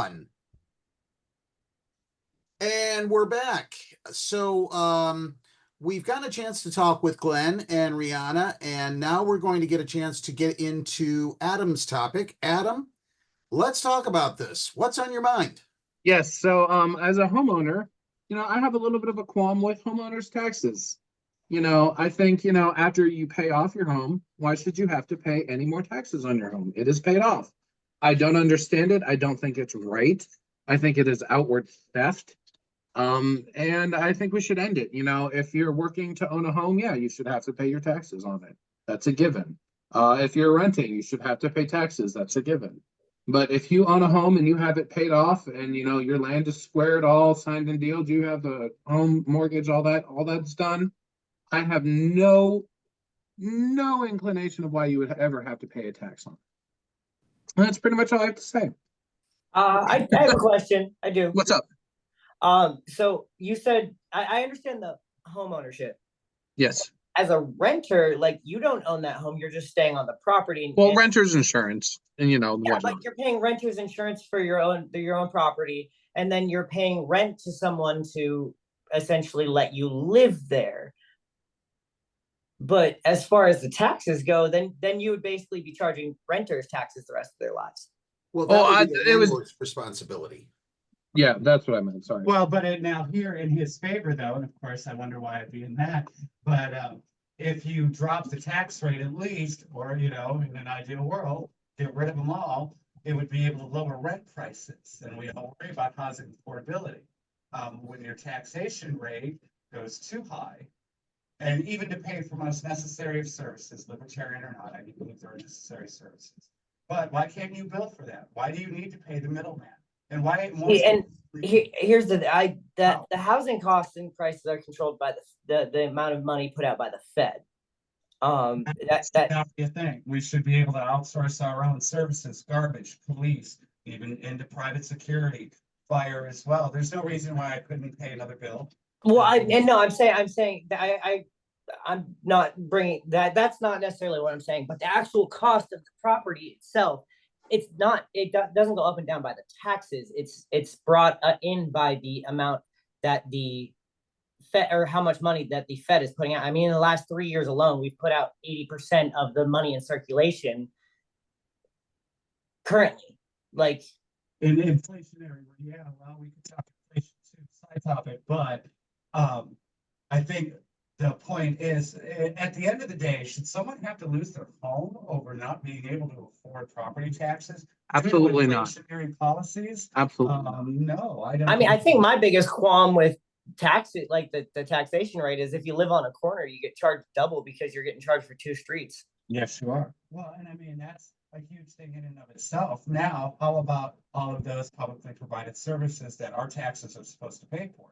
One. And we're back. So we've gotten a chance to talk with Glenn and Rihanna, and now we're going to get a chance to get into Adam's topic. Adam, let's talk about this. What's on your mind? Yes, so as a homeowner, I have a little bit of a qualm with homeowners' taxes. I think, after you pay off your home, why should you have to pay any more taxes on your home? It is paid off. I don't understand it. I don't think it's right. I think it is outward theft. And I think we should end it. If you're working to own a home, yeah, you should have to pay your taxes on it. That's a given. If you're renting, you should have to pay taxes. That's a given. But if you own a home and you have it paid off and your land is squared, all signed and dealed, you have the home mortgage, all that's done. I have no inclination of why you would ever have to pay a tax on it. And that's pretty much all I have to say. I have a question. I do. What's up? So you said I understand the home ownership. Yes. As a renter, like you don't own that home, you're just staying on the property. Well, renter's insurance, and but you're paying renter's insurance for your own property, and then you're paying rent to someone to essentially let you live there. But as far as the taxes go, then you would basically be charging renters taxes the rest of their lives. Well, that would be the landlord's responsibility. Yeah, that's what I meant. Sorry. Well, but now here in his favor, though, and of course, I wonder why I'd be in that. But if you drop the tax rate at least, or in an ideal world, get rid of them all, it would be able to lower rent prices, and we don't worry about housing affordability. When your taxation rate goes too high, and even to pay for most necessary services, libertarian or not, I do believe there are necessary services. But why can't you bill for that? Why do you need to pay the middleman? And why? Here's the housing costs and prices are controlled by the amount of money put out by the Fed. That's a thing. We should be able to outsource our own services, garbage, police, even into private security, fire as well. There's no reason why I couldn't pay another bill. Well, I'm saying that I'm not bringing that. That's not necessarily what I'm saying, but the actual cost of the property itself. It doesn't go up and down by the taxes. It's brought in by the amount that the Fed, or how much money that the Fed is putting out. I mean, in the last 3 years alone, we've put out 80% of the money in circulation currently. Like in inflationary, yeah. Well, we could talk inflation too, side topic, but I think the point is, at the end of the day, should someone have to lose their home over not being able to afford property taxes? Absolutely not. Inflationary policies? Absolutely. No, I don't. I mean, I think my biggest qualm with taxes, like the taxation rate, is if you live on a corner, you get charged double because you're getting charged for 2 streets. Yes, you are. Well, and I mean, that's a huge thing in and of itself. Now, how about all of those publicly provided services that our taxes are supposed to pay for?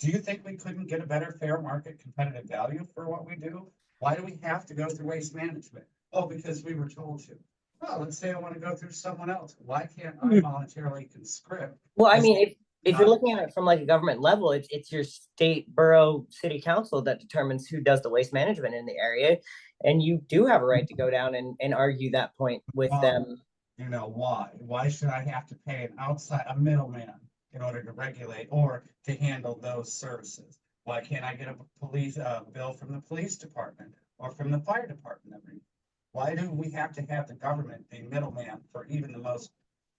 Do you think we couldn't get a better fair market competitive value for what we do? Why do we have to go through waste management? Oh, because we were told to. Well, let's say I want to go through someone else. Why can't I voluntarily conscript? Well, I mean, if you're looking at it from like a government level, it's your state, borough, city council that determines who does the waste management in the area. And you do have a right to go down and argue that point with them. Why? Why should I have to pay a middleman in order to regulate or to handle those services? Why can't I get a police bill from the police department or from the fire department? Why do we have to have the government be middleman for even the most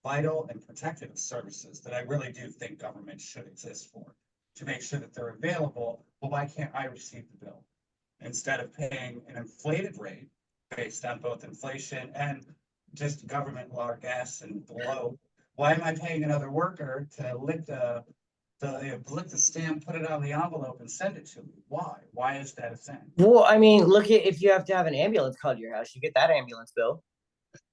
vital and protective services that I really do think government should exist for, to make sure that they're available? Well, why can't I receive the bill instead of paying an inflated rate based on both inflation and just government largesse and below? Why am I paying another worker to lick the stamp, put it on the envelope, and send it to me? Why? Why is that a thing? Well, I mean, look at if you have to have an ambulance called to your house, you get that ambulance bill.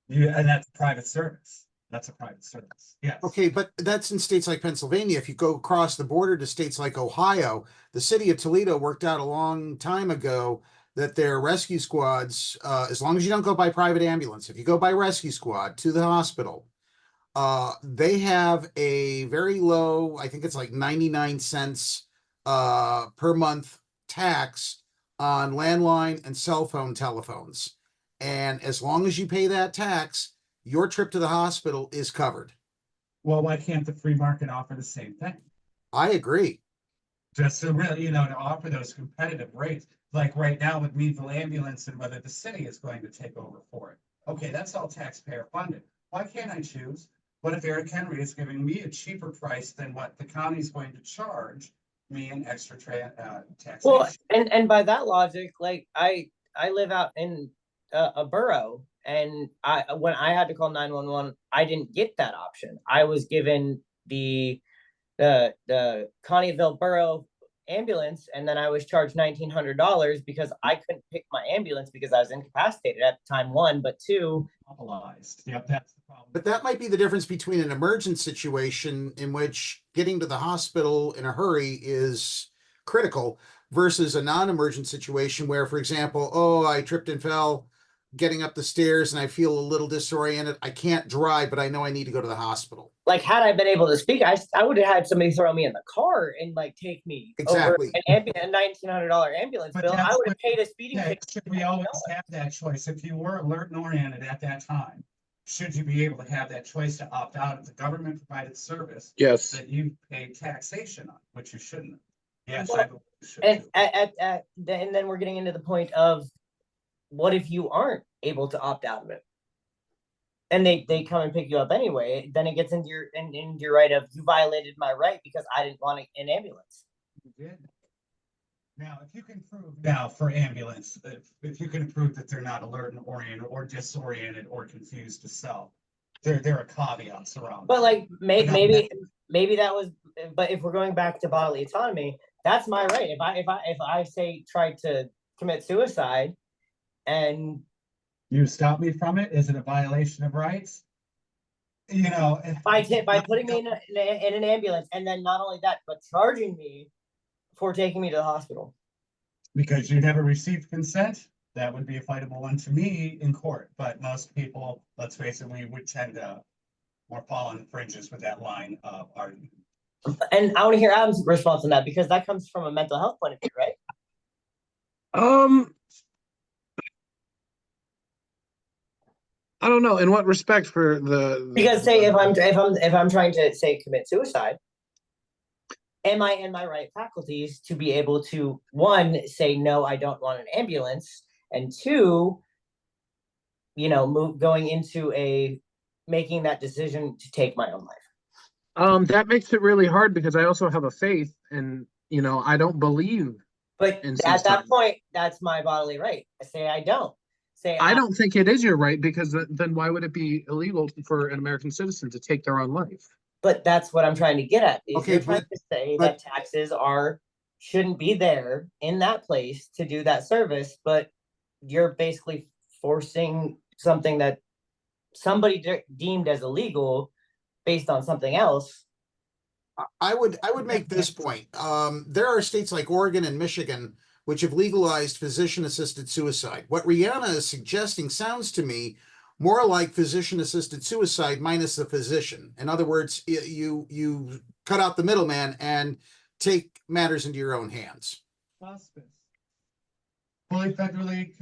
Yeah, and that's private service. That's a private service. Yes. Okay, but that's in states like Pennsylvania. If you go across the border to states like Ohio, the city of Toledo worked out a long time ago that their rescue squads, as long as you don't go by private ambulance, if you go by rescue squad to the hospital, they have a very low, I think it's like 99 cents per month tax on landline and cell phone telephones. And as long as you pay that tax, your trip to the hospital is covered. Well, why can't the free market offer the same thing? I agree. Just to really, to offer those competitive rates, like right now with Meadville Ambulance and whether the city is going to take over for it. Okay, that's all taxpayer funded. Why can't I choose? What if Eric Henry is giving me a cheaper price than what the county is going to charge me in extra Well, taxation? and by that logic, like I live out in a borough, and when I had to call 911, I didn't get that option. I was given the Conneeville Borough ambulance, and then I was charged $1,900 because I couldn't pick my ambulance because I was incapacitated at the time, one, but two. Monopolized. Yep, that's the problem. But that might be the difference between an emergent situation in which getting to the hospital in a hurry is critical versus a non-emergent situation where, for example, oh, I tripped and fell getting up the stairs and I feel a little disoriented. I can't drive, but I know I need to go to the hospital. Like, had I been able to speak, I would have had somebody throw me in the car and like take me Exactly. over a $1,900 ambulance But bill. that's I would have what- paid a speeding Yeah, ticket. should we always have that choice? If you were alert and oriented at that time, should you be able to have that choice to opt out of the government provided service Yes. that you pay taxation on, which you shouldn't? Yes, Well, I believe you should And too. and then we're getting into the point of what if you aren't able to opt out of it? And they come and pick you up anyway, then it gets into your right of you violated my right because I didn't want an ambulance. You did. Now, if you can prove now for ambulance, if you can prove that they're not alert and oriented or disoriented or confused to self, there are caveats around. But like But not maybe that was, but if we're going back to bodily autonomy, that's my right. If I say tried to commit suicide and you stop me from it, is it a violation of rights? by putting me in an ambulance, and then not only that, but charging me for taking me to the hospital. Because you never received consent, that would be a fightable one to me in court. But most people, let's face it, we would tend to more fall on the fringes with that line of argument. And I want to hear Adam's response on that because that comes from a mental health point of view, right? I don't know. In what respect for Because say if I'm trying to say commit suicide, am I in my right faculties to be able to, one, say no, I don't want an ambulance, and two, going into making that decision to take my own life. that makes it really hard because I also have a faith, and I don't believe. But in at that suicide. point, that's my bodily right. I say I don't. I don't think it is your right because then why would it be illegal for an American citizen to take their own life? But that's what I'm trying to get at. Okay, You're trying to say that taxes shouldn't be there in that place to do that service, but you're basically forcing something that somebody deemed as illegal based on something else. I would make this point. There are states like Oregon and Michigan which have legalized physician-assisted suicide. What Rihanna is suggesting sounds to me more like physician-assisted suicide minus the physician. In other words, you cut out the middleman and take matters into your own hands. Hospice. Fully federally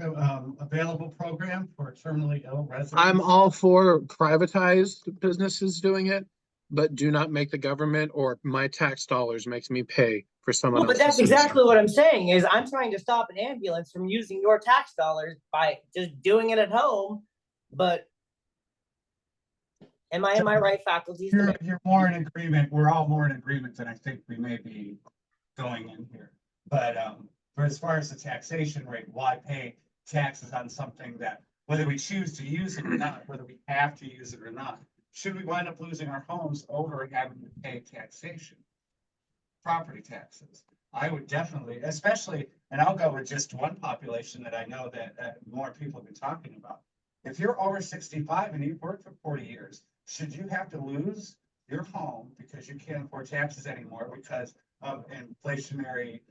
available program for terminally ill residents. I'm all for privatized businesses doing it, but do not make the government or my tax dollars makes me pay for someone Well, but else's that's exactly suicide. what I'm saying is I'm trying to stop an ambulance from using your tax dollars by just doing it at home. But am I in my right faculties? You're more in agreement. We're all more in agreement than I think we may be going in here. But for as far as the taxation rate, why pay taxes on something that, whether we choose to use it or not, whether we have to use it or not, should we wind up losing our homes over having to pay taxation? Property taxes. I would definitely, especially, and I'll go with just one population that I know that more people have been talking about. If you're over 65 and you've worked for 40 years, should you have to lose your home because you can't afford taxes anymore because of inflationary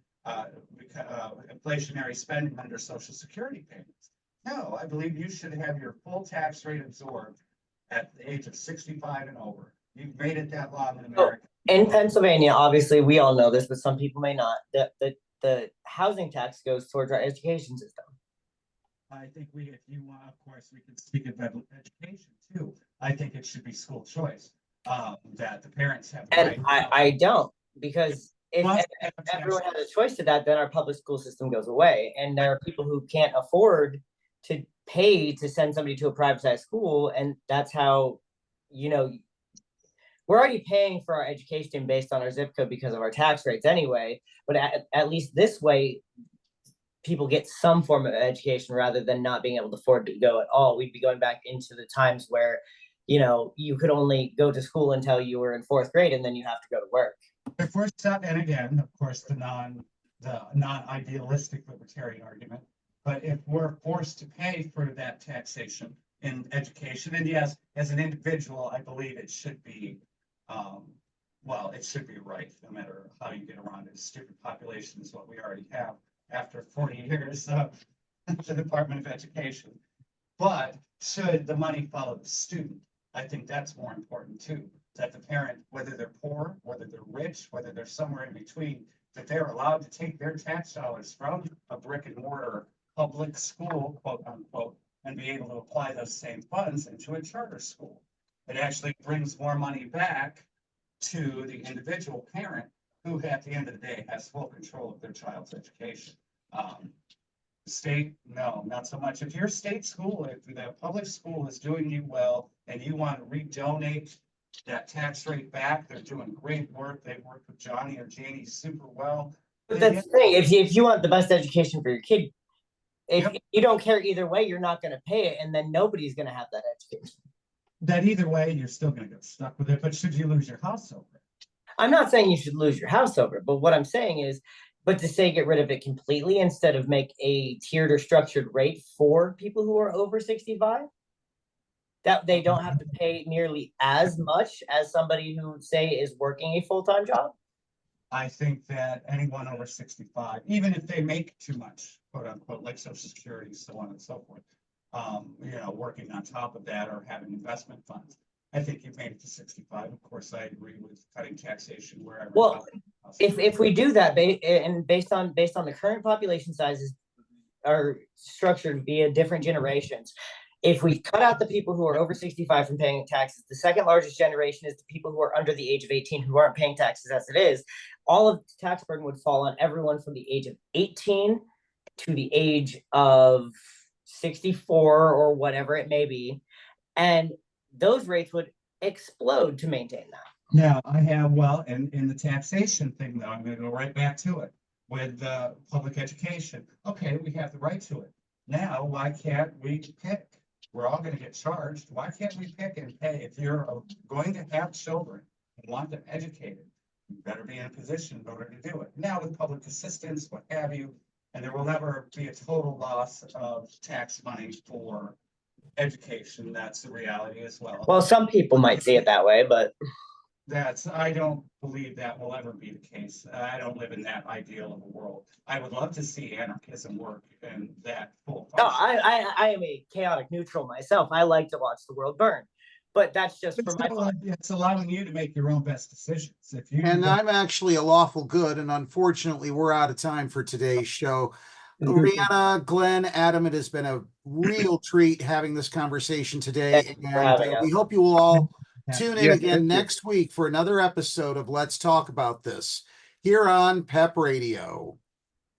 spending under Social Security payments? No, I believe you should have your full tax rate absorbed at the age of 65 and over. You've made it that long in America. In Pennsylvania, obviously, we all know this, but some people may not. The housing tax goes towards our education system. I think if you want, of course, we can speak about education too. I think it should be school choice. that the parents have. the And right- I don't, because if Must e- have everyone tax- has a choice to that, then our public school system goes away. And there are people who can't afford to pay to send somebody to a privatized school. And that's how, we're already paying for our education based on our zip code because of our tax rates anyway. But at least this way, people get some form of education rather than not being able to afford to go at all. We'd be going back into the times where, you could only go to school until you were in fourth grade and then you have to go to work. If we're set, and again, of course, the non-idealistic libertarian argument, but if we're forced to pay for that taxation in education, and yes, as an individual, I believe it should be, well, it should be right, no matter how you get around it. Stupid population is what we already have after 40 years of the Department of Education. But should the money follow the student? I think that's more important too, that the parent, whether they're poor, whether they're rich, whether they're somewhere in between, that they're allowed to take their tax dollars from a brick and mortar public school, quote unquote, and be able to apply those same funds into a charter school. It actually brings more money back to the individual parent who at the end of the day has full control of their child's education. State, no, not so much. If your state school, if the public school is doing you well and you want to redonate that tax rate back, they're doing great work. They've worked with Johnny or Janie super well. But that's the thing, if you want the best education for your kid, if Yep. you don't care either way, you're not going to pay it, and then nobody's going to have that education. That either way, you're still going to get stuck with it. But should you lose your house over it? I'm not saying you should lose your house over it, but what I'm saying is, but to say get rid of it completely instead of make a tiered or structured rate for people who are over 65, that they don't have to pay nearly as much as somebody who, say, is working a full-time job. I think that anyone over 65, even if they make too much, quote unquote, like Social Security, so on and so forth, working on top of that or having investment funds. I think you've made it to 65. Of course, I agree with cutting taxation wherever. Well, if we do that, and based on the current population sizes are structured via different generations, if we cut out the people who are over 65 from paying taxes, the second largest generation is the people who are under the age of 18 who aren't paying taxes as it is. All of the tax burden would fall on everyone from the age of 18 to the age of 64 or whatever it may be. And those rates would explode to maintain that. Now, I have, well, in the taxation thing, though, I'm gonna go right back to it with public education. Okay, we have the right to it. Now, why can't we pick? We're all gonna get charged. Why can't we pick and pay? If you're going to have children and want them educated, you better be in a position in order to do it. Now, with public assistance, what have you, and there will never be a total loss of tax money for education. That's the reality as well. Well, some people might see it that way, but I don't believe that will ever be the case. I don't live in that ideal of a world. I would love to see anarchism work in that full no, function. I am a chaotic neutral myself. I like to watch the world burn, but that's just for my fun. It's allowing you to make your own best decisions. If you And don't- I'm actually a lawful good, and unfortunately, we're out of time for today's show. Rihanna, Glenn, Adam, it has been a real treat having this conversation today, Thank you and for having we us. hope you will all Yeah. tune in Yeah, again thank you. next week for another episode of Let's Talk About This here on PEP Radio.